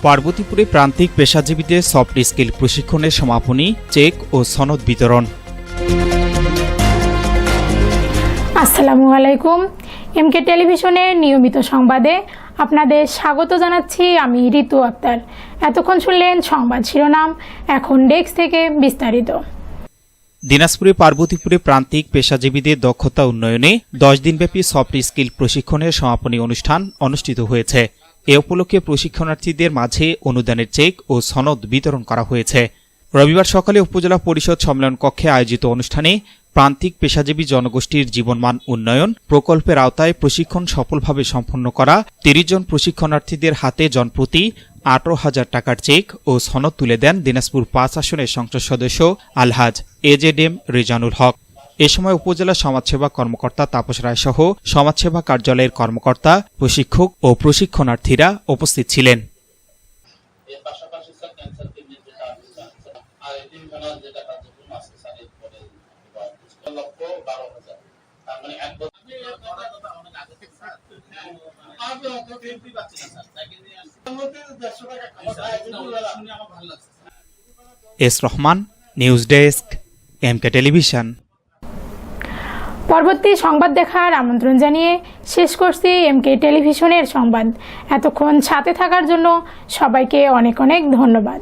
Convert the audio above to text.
পার্বতীপুরে প্রান্তিক পেশাজীবীদের soft skill প্রশিক্ষণের সমাপনী, চেক ও সনদ বিতরণ। আসসালামু আলাইকুম। এমকে টেলিভিশনের নিয়মিত সংবাদে আপনাদের স্বাগত জানাচ্ছি আমি ঋতু আক্তার। এতক্ষণ শুনলেন সংবাদ শিরোনাম, এখন ডেস্ক থেকে বিস্তারিত। দিনাজপুরে পার্বতীপুরে প্রান্তিক পেশাজীবীদের দক্ষতা উন্নয়নে 10 দিনব্যাপী সফট স্কিল প্রশিক্ষণের সমাপনী অনুষ্ঠান অনুষ্ঠিত হয়েছে। এ উপলক্ষে প্রশিক্ষণার্থীদের মাঝে অনুদানের চেক ও সনদ বিতরণ করা হয়েছে। রবিবার সকালে উপজেলা পরিষদ সম্মেলন কক্ষে আয়োজিত অনুষ্ঠানে প্রান্তিক পেশাজীবী জনগোষ্ঠীর জীবনমান উন্নয়ন প্রকল্পের আওতায় প্রশিক্ষণ সফলভাবে সম্পন্ন করা 30 জন প্রশিক্ষণার্থীদের হাতে জনপ্রতি 18,000 টাকার চেক ও সনদ তুলে দেন দিনাজপুর 5 আসনের সংসদ সদস্য আলহাজ এজেডএম রেজানুল হক। এ সময় উপজেলা সমাজসেবা কর্মকর্তা তাপস রায় সহ সমাজসেবা কার্যালয়ের কর্মকর্তা, প্রশিক্ষক ও প্রশিক্ষণার্থীরা উপস্থিত ছিলেন। S Rahman, news desk, MK television. পরবর্তী সংবাদ দেখার আমন্ত্রণ জানিয়ে শেষ করছি এমকে টেলিভিশনের সংবাদ। এতক্ষণ সাথে থাকার জন্য সবাইকে অনেক অনেক ধন্যবাদ।